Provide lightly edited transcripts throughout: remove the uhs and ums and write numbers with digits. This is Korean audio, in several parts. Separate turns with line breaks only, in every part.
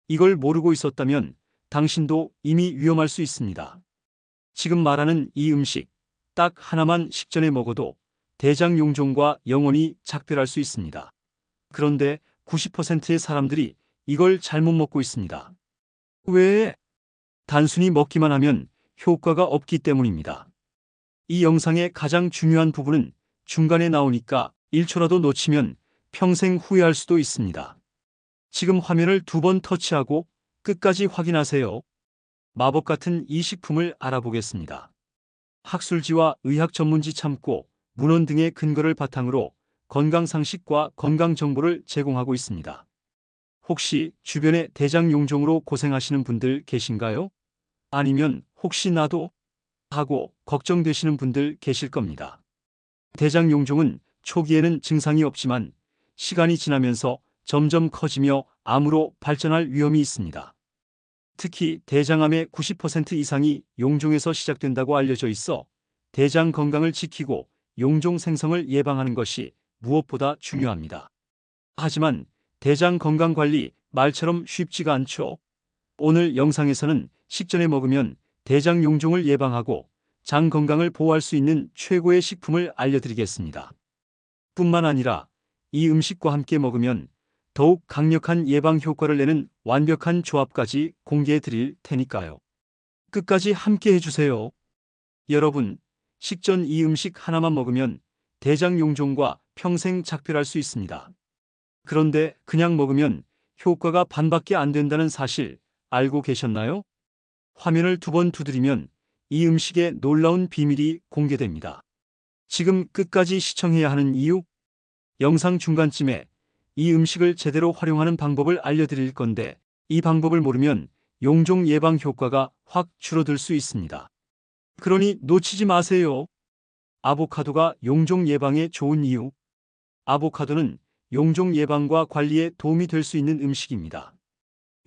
이걸 모르고 있었다면 당신도 이미 위험할 수 있습니다. 지금 말하는 이 음식, 딱 하나만 식전에 먹어도 대장용종과 영원히 작별할 수 있습니다. 그런데 90%의 사람들이 이걸 잘못 먹고 있습니다. 왜? 단순히 먹기만 하면 효과가 없기 때문입니다. 이 영상의 가장 중요한 부분은 중간에 나오니까 1초라도 놓치면 평생 후회할 수도 있습니다. 지금 화면을 2번 터치하고 끝까지 확인하세요. 마법 같은 이 식품을 알아보겠습니다. 학술지와 의학 전문지 참고, 문헌 등의 근거를 바탕으로 건강 상식과 건강 정보를 제공하고 있습니다. 혹시 주변에 대장용종으로 고생하시는 분들 계신가요? 아니면 혹시 나도? 하고 걱정되시는 분들 계실 겁니다. 대장용종은 초기에는 증상이 없지만 시간이 지나면서 점점 커지며 암으로 발전할 위험이 있습니다. 특히 대장암의 90% 이상이 용종에서 시작된다고 알려져 있어 대장 건강을 지키고 용종 생성을 예방하는 것이 무엇보다 중요합니다. 하지만 대장 건강 관리 말처럼 쉽지가 않죠. 오늘 영상에서는 식전에 먹으면 대장 용종을 예방하고 장 건강을 보호할 수 있는 최고의 식품을 알려드리겠습니다. 뿐만 아니라 이 음식과 함께 먹으면 더욱 강력한 예방 효과를 내는 완벽한 조합까지 공개해 드릴 테니까요. 끝까지 함께 해주세요. 여러분, 식전 이 음식 하나만 먹으면 대장 용종과 평생 작별할 수 있습니다. 그런데 그냥 먹으면 효과가 반밖에 안 된다는 사실 알고 계셨나요? 화면을 2번 두드리면 이 음식의 놀라운 비밀이 공개됩니다. 지금 끝까지 시청해야 하는 이유? 영상 중간쯤에 이 음식을 제대로 활용하는 방법을 알려드릴 건데 이 방법을 모르면 용종 예방 효과가 확 줄어들 수 있습니다. 그러니 놓치지 마세요. 아보카도가 용종 예방에 좋은 이유. 아보카도는 용종 예방과 관리에 도움이 될 수 있는 음식입니다.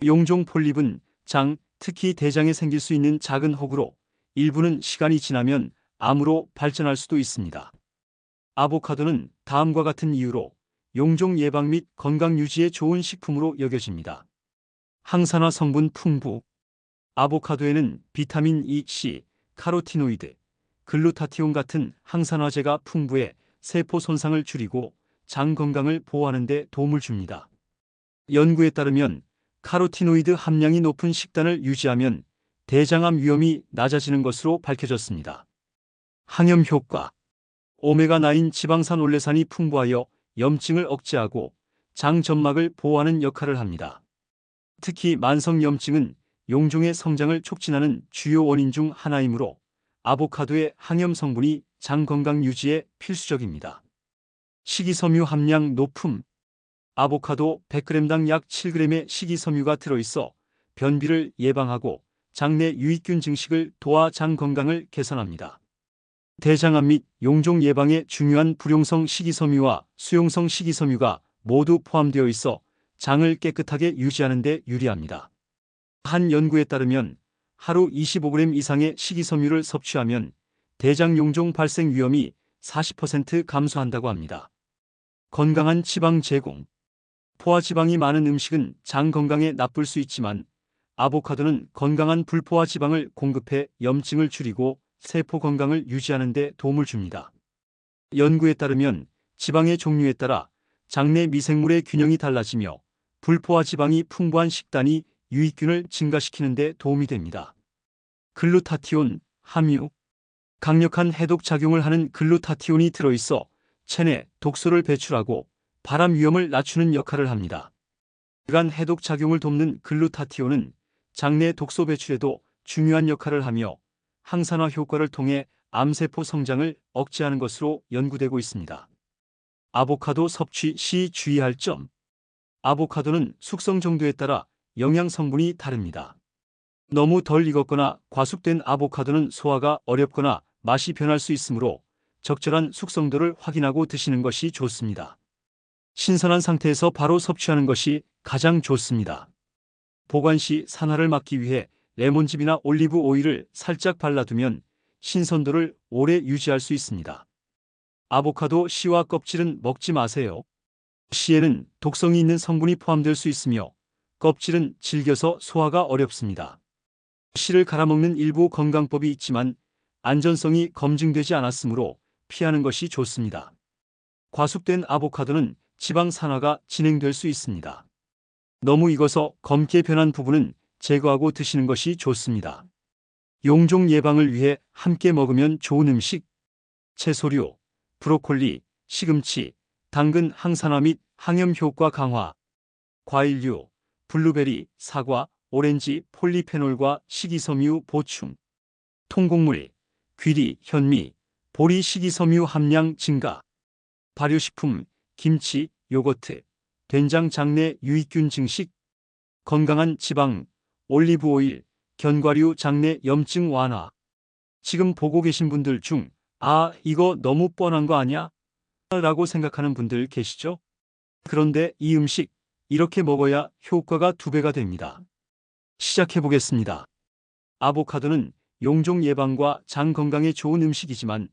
용종 폴립은 장, 특히 대장에 생길 수 있는 작은 혹으로 일부는 시간이 지나면 암으로 발전할 수도 있습니다. 아보카도는 다음과 같은 이유로 용종 예방 및 건강 유지에 좋은 식품으로 여겨집니다. 항산화 성분 풍부. 아보카도에는 비타민 E, C, 카로티노이드, 글루타티온 같은 항산화제가 풍부해 세포 손상을 줄이고 장 건강을 보호하는 데 도움을 줍니다. 연구에 따르면 카로티노이드 함량이 높은 식단을 유지하면 대장암 위험이 낮아지는 것으로 밝혀졌습니다. 항염 효과. 오메가9 지방산 올레산이 풍부하여 염증을 억제하고 장 점막을 보호하는 역할을 합니다. 특히 만성염증은 용종의 성장을 촉진하는 주요 원인 중 하나이므로 아보카도의 항염 성분이 장 건강 유지에 필수적입니다. 식이섬유 함량 높음. 아보카도 100g당 약 7g의 식이섬유가 들어있어 변비를 예방하고 장내 유익균 증식을 도와 장 건강을 개선합니다. 대장암 및 용종 예방에 중요한 불용성 식이섬유와 수용성 식이섬유가 모두 포함되어 있어 장을 깨끗하게 유지하는 데 유리합니다. 한 연구에 따르면 하루 25g 이상의 식이섬유를 섭취하면 대장 용종 발생 위험이 40% 감소한다고 합니다. 건강한 지방 제공. 포화지방이 많은 음식은 장 건강에 나쁠 수 있지만 아보카도는 건강한 불포화 지방을 공급해 염증을 줄이고 세포 건강을 유지하는 데 도움을 줍니다. 연구에 따르면 지방의 종류에 따라 장내 미생물의 균형이 달라지며 불포화 지방이 풍부한 식단이 유익균을 증가시키는 데 도움이 됩니다. 글루타티온, 함유. 강력한 해독 작용을 하는 글루타티온이 들어있어 체내 독소를 배출하고 발암 위험을 낮추는 역할을 합니다. 간 해독 작용을 돕는 글루타티온은 장내 독소 배출에도 중요한 역할을 하며 항산화 효과를 통해 암세포 성장을 억제하는 것으로 연구되고 있습니다. 아보카도 섭취 시 주의할 점. 아보카도는 숙성 정도에 따라 영양 성분이 다릅니다. 너무 덜 익었거나 과숙된 아보카도는 소화가 어렵거나 맛이 변할 수 있으므로 적절한 숙성도를 확인하고 드시는 것이 좋습니다. 신선한 상태에서 바로 섭취하는 것이 가장 좋습니다. 보관 시 산화를 막기 위해 레몬즙이나 올리브 오일을 살짝 발라두면 신선도를 오래 유지할 수 있습니다. 아보카도 씨와 껍질은 먹지 마세요. 씨에는 독성이 있는 성분이 포함될 수 있으며 껍질은 질겨서 소화가 어렵습니다. 씨를 갈아먹는 일부 건강법이 있지만 안전성이 검증되지 않았으므로 피하는 것이 좋습니다. 과숙된 아보카도는 지방 산화가 진행될 수 있습니다. 너무 익어서 검게 변한 부분은 제거하고 드시는 것이 좋습니다. 용종 예방을 위해 함께 먹으면 좋은 음식: 채소류, 브로콜리, 시금치, 당근 항산화 및 항염 효과 강화, 과일류, 블루베리, 사과, 오렌지 폴리페놀과 식이섬유 보충, 통곡물, 귀리, 현미, 보리 식이섬유 함량 증가, 발효식품, 김치, 요거트, 된장 장내 유익균 증식, 건강한 지방, 올리브오일, 견과류 장내 염증 완화. 지금 보고 계신 분들 중 이거 너무 뻔한 거 아니야? 라고 생각하는 분들 계시죠? 그런데 이 음식 이렇게 먹어야 효과가 2배가 됩니다. 시작해 보겠습니다. 아보카도는 용종 예방과 장 건강에 좋은 음식이지만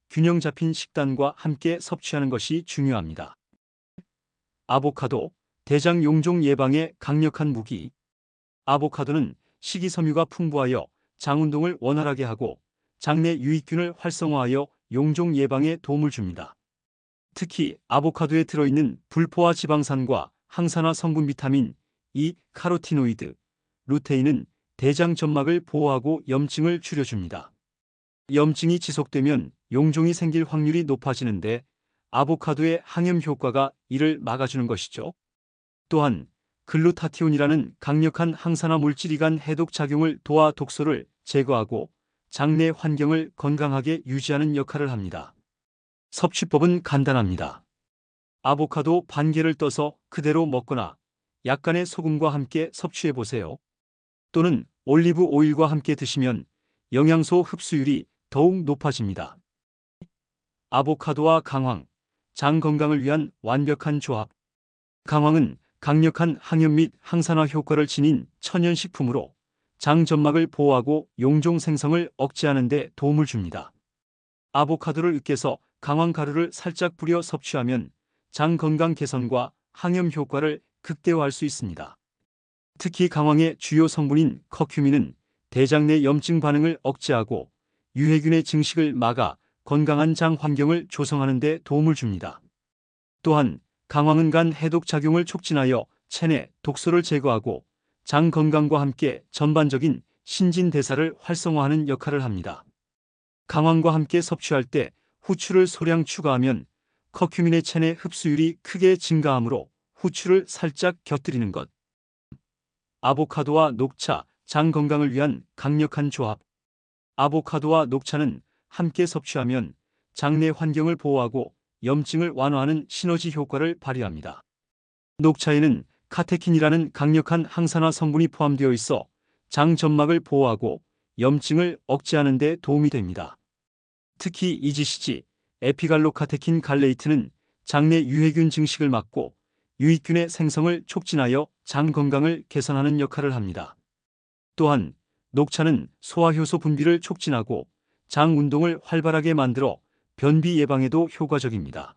균형 잡힌 식단과 함께 섭취하는 것이 중요합니다. 아보카도, 대장 용종 예방에 강력한 무기. 아보카도는 식이섬유가 풍부하여 장 운동을 원활하게 하고 장내 유익균을 활성화하여 용종 예방에 도움을 줍니다. 특히 아보카도에 들어있는 불포화 지방산과 항산화 성분 비타민 E, 카로티노이드, 루테인은 대장 점막을 보호하고 염증을 줄여줍니다. 염증이 지속되면 용종이 생길 확률이 높아지는데 아보카도의 항염 효과가 이를 막아주는 것이죠. 또한 글루타티온이라는 강력한 항산화 물질이 간 해독 작용을 도와 독소를 제거하고 장내 환경을 건강하게 유지하는 역할을 합니다. 섭취법은 간단합니다. 아보카도 반 개를 떠서 그대로 먹거나 약간의 소금과 함께 섭취해 보세요. 또는 올리브 오일과 함께 드시면 영양소 흡수율이 더욱 높아집니다. 아보카도와 강황, 장 건강을 위한 완벽한 조합. 강황은 강력한 항염 및 항산화 효과를 지닌 천연식품으로 장 점막을 보호하고 용종 생성을 억제하는 데 도움을 줍니다. 아보카도를 으깨서 강황 가루를 살짝 뿌려 섭취하면 장 건강 개선과 항염 효과를 극대화할 수 있습니다. 특히 강황의 주요 성분인 커큐민은 대장 내 염증 반응을 억제하고 유해균의 증식을 막아 건강한 장 환경을 조성하는 데 도움을 줍니다. 또한 강황은 간 해독 작용을 촉진하여 체내 독소를 제거하고 장 건강과 함께 전반적인 신진대사를 활성화하는 역할을 합니다. 강황과 함께 섭취할 때 후추를 소량 추가하면 커큐민의 체내 흡수율이 크게 증가하므로 후추를 살짝 곁들이는 것. 아보카도와 녹차, 장 건강을 위한 강력한 조합. 아보카도와 녹차는 함께 섭취하면 장내 환경을 보호하고 염증을 완화하는 시너지 효과를 발휘합니다. 녹차에는 카테킨이라는 강력한 항산화 성분이 포함되어 있어 장 점막을 보호하고 염증을 억제하는 데 도움이 됩니다. 특히 EGCG, 에피갈로카테킨 갈레이트는 장내 유해균 증식을 막고 유익균의 생성을 촉진하여 장 건강을 개선하는 역할을 합니다. 또한 녹차는 소화효소 분비를 촉진하고 장 운동을 활발하게 만들어 변비 예방에도 효과적입니다.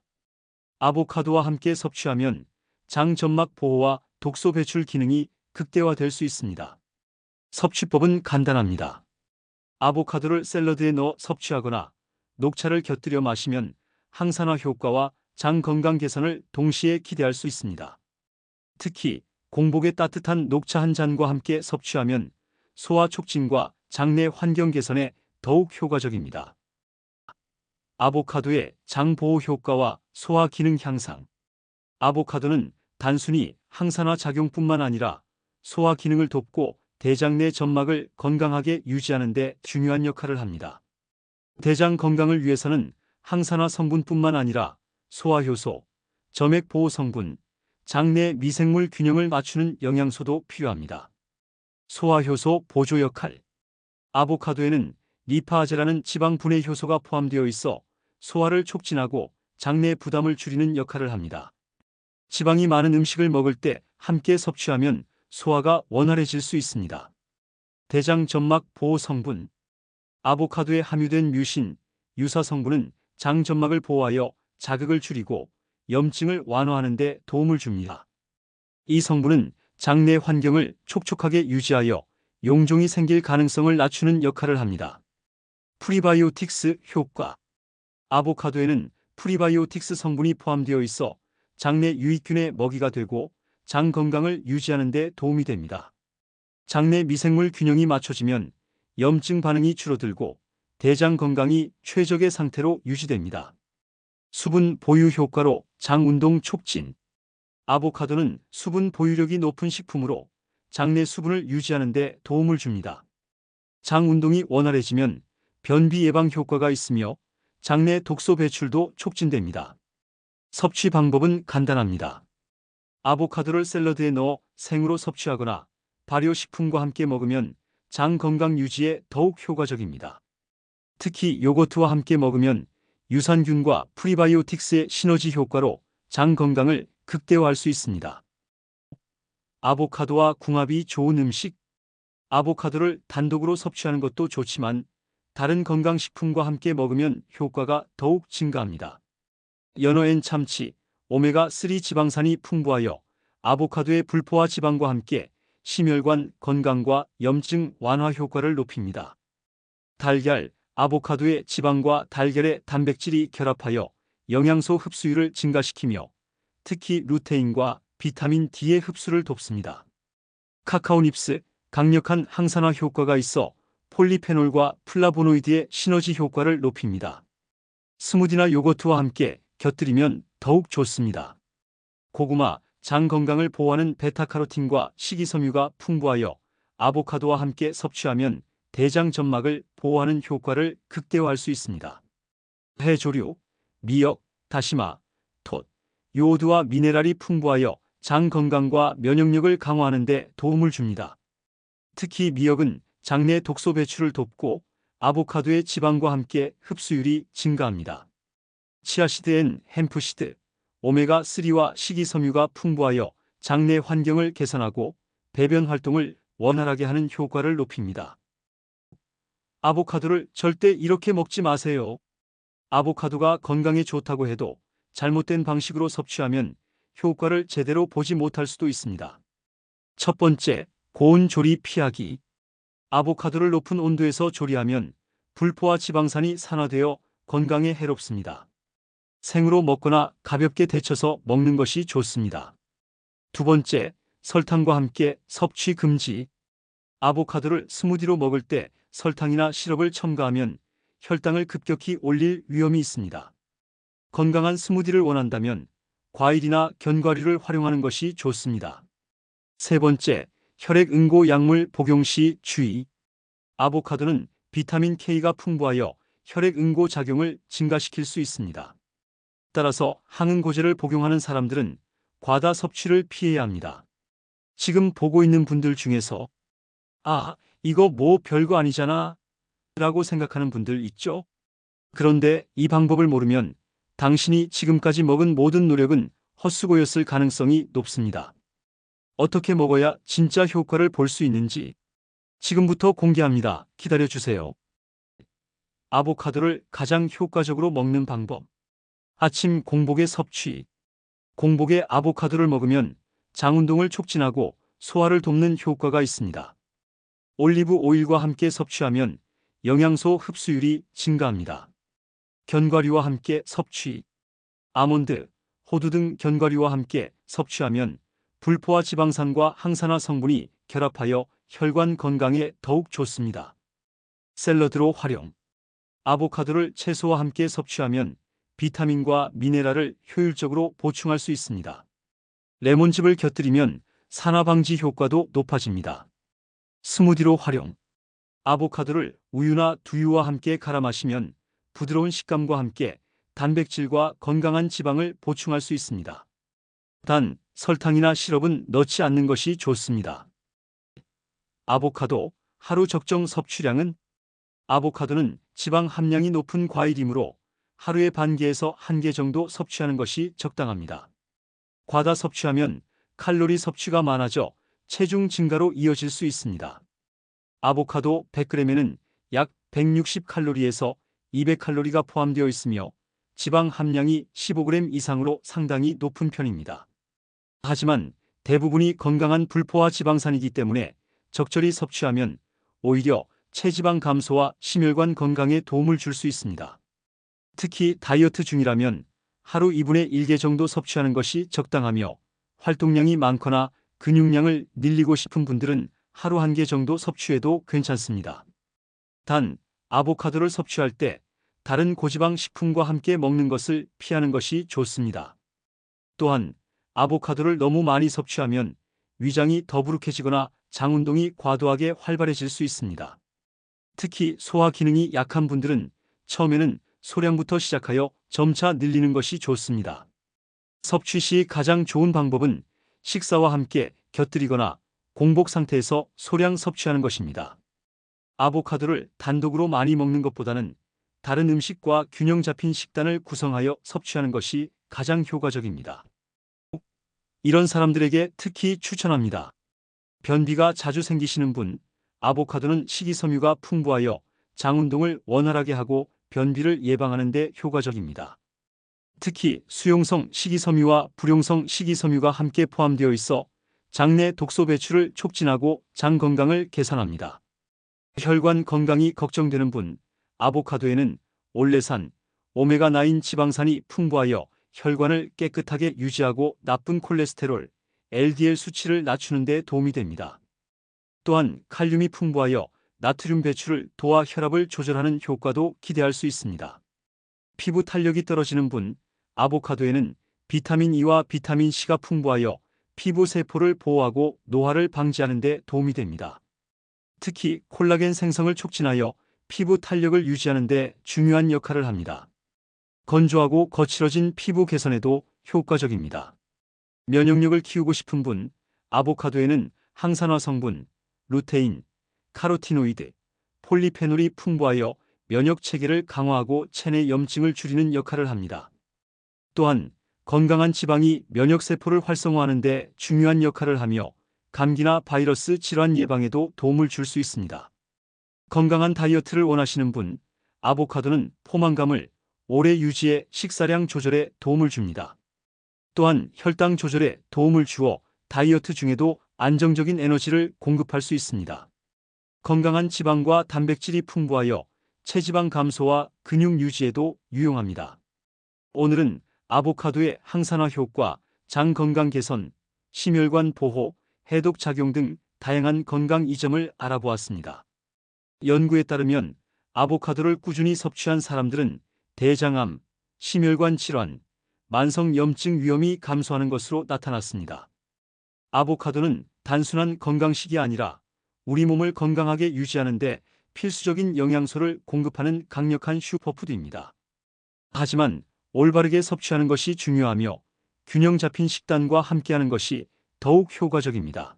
아보카도와 함께 섭취하면 장 점막 보호와 독소 배출 기능이 극대화될 수 있습니다. 섭취법은 간단합니다. 아보카도를 샐러드에 넣어 섭취하거나 녹차를 곁들여 마시면 항산화 효과와 장 건강 개선을 동시에 기대할 수 있습니다. 특히 공복에 따뜻한 녹차 한 잔과 함께 섭취하면 소화 촉진과 장내 환경 개선에 더욱 효과적입니다. 아보카도의 장 보호 효과와 소화 기능 향상. 아보카도는 단순히 항산화 작용뿐만 아니라 소화 기능을 돕고 대장 내 점막을 건강하게 유지하는 데 중요한 역할을 합니다. 대장 건강을 위해서는 항산화 성분뿐만 아니라 소화효소, 점액 보호 성분, 장내 미생물 균형을 맞추는 영양소도 필요합니다. 소화효소 보조 역할. 아보카도에는 리파아제라는 지방 분해 효소가 포함되어 있어 소화를 촉진하고 장내 부담을 줄이는 역할을 합니다. 지방이 많은 음식을 먹을 때 함께 섭취하면 소화가 원활해질 수 있습니다. 대장 점막 보호 성분. 아보카도에 함유된 뮤신, 유사 성분은 장 점막을 보호하여 자극을 줄이고 염증을 완화하는 데 도움을 줍니다. 이 성분은 장내 환경을 촉촉하게 유지하여 용종이 생길 가능성을 낮추는 역할을 합니다. 프리바이오틱스 효과. 아보카도에는 프리바이오틱스 성분이 포함되어 있어 장내 유익균의 먹이가 되고 장 건강을 유지하는 데 도움이 됩니다. 장내 미생물 균형이 맞춰지면 염증 반응이 줄어들고 대장 건강이 최적의 상태로 유지됩니다. 수분 보유 효과로 장 운동 촉진. 아보카도는 수분 보유력이 높은 식품으로 장내 수분을 유지하는 데 도움을 줍니다. 장 운동이 원활해지면 변비 예방 효과가 있으며 장내 독소 배출도 촉진됩니다. 섭취 방법은 간단합니다. 아보카도를 샐러드에 넣어 생으로 섭취하거나 발효식품과 함께 먹으면 장 건강 유지에 더욱 효과적입니다. 특히 요거트와 함께 먹으면 유산균과 프리바이오틱스의 시너지 효과로 장 건강을 극대화할 수 있습니다. 아보카도와 궁합이 좋은 음식. 아보카도를 단독으로 섭취하는 것도 좋지만 다른 건강식품과 함께 먹으면 효과가 더욱 증가합니다. 연어엔 참치, 오메가3 지방산이 풍부하여 아보카도의 불포화 지방과 함께 심혈관 건강과 염증 완화 효과를 높입니다. 달걀, 아보카도의 지방과 달걀의 단백질이 결합하여 영양소 흡수율을 증가시키며 특히 루테인과 비타민 D의 흡수를 돕습니다. 카카오닙스, 강력한 항산화 효과가 있어 폴리페놀과 플라보노이드의 시너지 효과를 높입니다. 스무디나 요거트와 함께 곁들이면 더욱 좋습니다. 고구마, 장 건강을 보호하는 베타카로틴과 식이섬유가 풍부하여 아보카도와 함께 섭취하면 대장 점막을 보호하는 효과를 극대화할 수 있습니다. 해조류, 미역, 다시마, 톳, 요오드와 미네랄이 풍부하여 장 건강과 면역력을 강화하는 데 도움을 줍니다. 특히 미역은 장내 독소 배출을 돕고 아보카도의 지방과 함께 흡수율이 증가합니다. 치아씨드엔 햄프시드, 오메가3와 식이섬유가 풍부하여 장내 환경을 개선하고 배변 활동을 원활하게 하는 효과를 높입니다. 아보카도를 절대 이렇게 먹지 마세요. 아보카도가 건강에 좋다고 해도 잘못된 방식으로 섭취하면 효과를 제대로 보지 못할 수도 있습니다. 첫 번째, 고온 조리 피하기. 아보카도를 높은 온도에서 조리하면 불포화 지방산이 산화되어 건강에 해롭습니다. 생으로 먹거나 가볍게 데쳐서 먹는 것이 좋습니다. 두 번째, 설탕과 함께 섭취 금지. 아보카도를 스무디로 먹을 때 설탕이나 시럽을 첨가하면 혈당을 급격히 올릴 위험이 있습니다. 건강한 스무디를 원한다면 과일이나 견과류를 활용하는 것이 좋습니다. 세 번째, 혈액 응고 약물 복용 시 주의. 아보카도는 비타민 K가 풍부하여 혈액 응고 작용을 증가시킬 수 있습니다. 따라서 항응고제를 복용하는 사람들은 과다 섭취를 피해야 합니다. 지금 보고 있는 분들 중에서 이거 뭐 별거 아니잖아 라고 생각하는 분들 있죠? 그런데 이 방법을 모르면 당신이 지금까지 먹은 모든 노력은 헛수고였을 가능성이 높습니다. 어떻게 먹어야 진짜 효과를 볼 수 있는지 지금부터 공개합니다. 기다려주세요. 아보카도를 가장 효과적으로 먹는 방법. 아침 공복에 섭취. 공복에 아보카도를 먹으면 장 운동을 촉진하고 소화를 돕는 효과가 있습니다. 올리브 오일과 함께 섭취하면 영양소 흡수율이 증가합니다. 견과류와 함께 섭취. 아몬드, 호두 등 견과류와 함께 섭취하면 불포화 지방산과 항산화 성분이 결합하여 혈관 건강에 더욱 좋습니다. 샐러드로 활용. 아보카도를 채소와 함께 섭취하면 비타민과 미네랄을 효율적으로 보충할 수 있습니다. 레몬즙을 곁들이면 산화 방지 효과도 높아집니다. 스무디로 활용. 아보카도를 우유나 두유와 함께 갈아 마시면 부드러운 식감과 함께 단백질과 건강한 지방을 보충할 수 있습니다. 단, 설탕이나 시럽은 넣지 않는 것이 좋습니다. 아보카도, 하루 적정 섭취량은? 아보카도는 지방 함량이 높은 과일이므로 하루에 반 개에서 1개 정도 섭취하는 것이 적당합니다. 과다 섭취하면 칼로리 섭취가 많아져 체중 증가로 이어질 수 있습니다. 아보카도 100g에는 약 160칼로리에서 200칼로리가 포함되어 있으며 지방 함량이 15g 이상으로 상당히 높은 편입니다. 하지만 대부분이 건강한 불포화 지방산이기 때문에 적절히 섭취하면 오히려 체지방 감소와 심혈관 건강에 도움을 줄 수 있습니다. 특히 다이어트 중이라면 하루 2분의 1개 정도 섭취하는 것이 적당하며 활동량이 많거나 근육량을 늘리고 싶은 분들은 하루 1개 정도 섭취해도 괜찮습니다. 단, 아보카도를 섭취할 때 다른 고지방 식품과 함께 먹는 것을 피하는 것이 좋습니다. 또한 아보카도를 너무 많이 섭취하면 위장이 더부룩해지거나 장 운동이 과도하게 활발해질 수 있습니다. 특히 소화 기능이 약한 분들은 처음에는 소량부터 시작하여 점차 늘리는 것이 좋습니다. 섭취 시 가장 좋은 방법은 식사와 함께 곁들이거나 공복 상태에서 소량 섭취하는 것입니다. 아보카도를 단독으로 많이 먹는 것보다는 다른 음식과 균형 잡힌 식단을 구성하여 섭취하는 것이 가장 효과적입니다. 이런 사람들에게 특히 추천합니다. 변비가 자주 생기시는 분, 아보카도는 식이섬유가 풍부하여 장 운동을 원활하게 하고 변비를 예방하는 데 효과적입니다. 특히 수용성 식이섬유와 불용성 식이섬유가 함께 포함되어 있어 장내 독소 배출을 촉진하고 장 건강을 개선합니다. 혈관 건강이 걱정되는 분, 아보카도에는 올레산, 오메가9 지방산이 풍부하여 혈관을 깨끗하게 유지하고 나쁜 콜레스테롤, LDL 수치를 낮추는 데 도움이 됩니다. 또한 칼륨이 풍부하여 나트륨 배출을 도와 혈압을 조절하는 효과도 기대할 수 있습니다. 피부 탄력이 떨어지는 분, 아보카도에는 비타민 E와 비타민 C가 풍부하여 피부 세포를 보호하고 노화를 방지하는 데 도움이 됩니다. 특히 콜라겐 생성을 촉진하여 피부 탄력을 유지하는 데 중요한 역할을 합니다. 건조하고 거칠어진 피부 개선에도 효과적입니다. 면역력을 키우고 싶은 분, 아보카도에는 항산화 성분, 루테인, 카로티노이드, 폴리페놀이 풍부하여 면역 체계를 강화하고 체내 염증을 줄이는 역할을 합니다. 또한 건강한 지방이 면역세포를 활성화하는 데 중요한 역할을 하며 감기나 바이러스 질환 예방에도 도움을 줄 수 있습니다. 건강한 다이어트를 원하시는 분, 아보카도는 포만감을 오래 유지해 식사량 조절에 도움을 줍니다. 또한 혈당 조절에 도움을 주어 다이어트 중에도 안정적인 에너지를 공급할 수 있습니다. 건강한 지방과 단백질이 풍부하여 체지방 감소와 근육 유지에도 유용합니다. 오늘은 아보카도의 항산화 효과, 장 건강 개선, 심혈관 보호, 해독 작용 등 다양한 건강 이점을 알아보았습니다. 연구에 따르면 아보카도를 꾸준히 섭취한 사람들은 대장암, 심혈관 질환, 만성 염증 위험이 감소하는 것으로 나타났습니다. 아보카도는 단순한 건강식이 아니라 우리 몸을 건강하게 유지하는 데 필수적인 영양소를 공급하는 강력한 슈퍼푸드입니다. 하지만 올바르게 섭취하는 것이 중요하며 균형 잡힌 식단과 함께하는 것이 더욱 효과적입니다.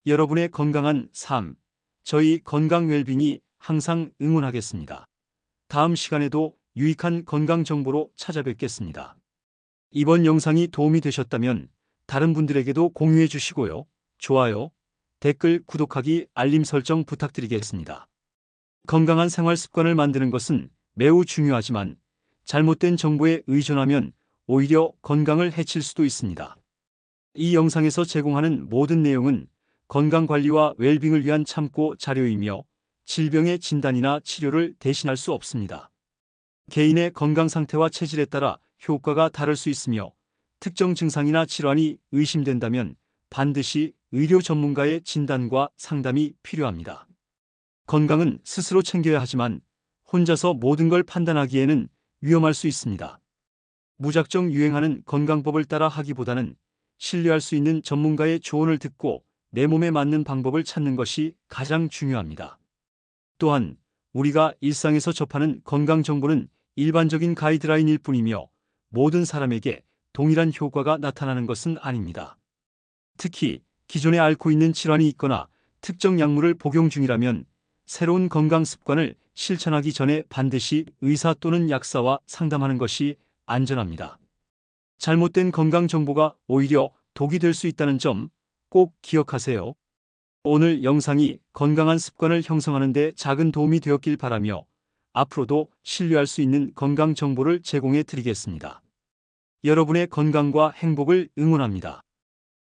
여러분의 건강한 삶, 저희 건강 웰빙이 항상 응원하겠습니다. 다음 시간에도 유익한 건강 정보로 찾아뵙겠습니다. 이번 영상이 도움이 되셨다면 다른 분들에게도 공유해 주시고요. 좋아요, 댓글, 구독하기, 알림 설정 부탁드리겠습니다. 건강한 생활 습관을 만드는 것은 매우 중요하지만 잘못된 정보에 의존하면 오히려 건강을 해칠 수도 있습니다. 이 영상에서 제공하는 모든 내용은 건강관리와 웰빙을 위한 참고 자료이며 질병의 진단이나 치료를 대신할 수 없습니다. 개인의 건강 상태와 체질에 따라 효과가 다를 수 있으며 특정 증상이나 질환이 의심된다면 반드시 의료 전문가의 진단과 상담이 필요합니다. 건강은 스스로 챙겨야 하지만 혼자서 모든 걸 판단하기에는 위험할 수 있습니다. 무작정 유행하는 건강법을 따라 하기보다는 신뢰할 수 있는 전문가의 조언을 듣고 내 몸에 맞는 방법을 찾는 것이 가장 중요합니다. 또한 우리가 일상에서 접하는 건강 정보는 일반적인 가이드라인일 뿐이며 모든 사람에게 동일한 효과가 나타나는 것은 아닙니다. 특히 기존에 앓고 있는 질환이 있거나 특정 약물을 복용 중이라면 새로운 건강 습관을 실천하기 전에 반드시 의사 또는 약사와 상담하는 것이 안전합니다. 잘못된 건강 정보가 오히려 독이 될 수 있다는 점 꼭 기억하세요. 오늘 영상이 건강한 습관을 형성하는 데 작은 도움이 되었길 바라며 앞으로도 신뢰할 수 있는 건강 정보를 제공해 드리겠습니다. 여러분의 건강과 행복을 응원합니다.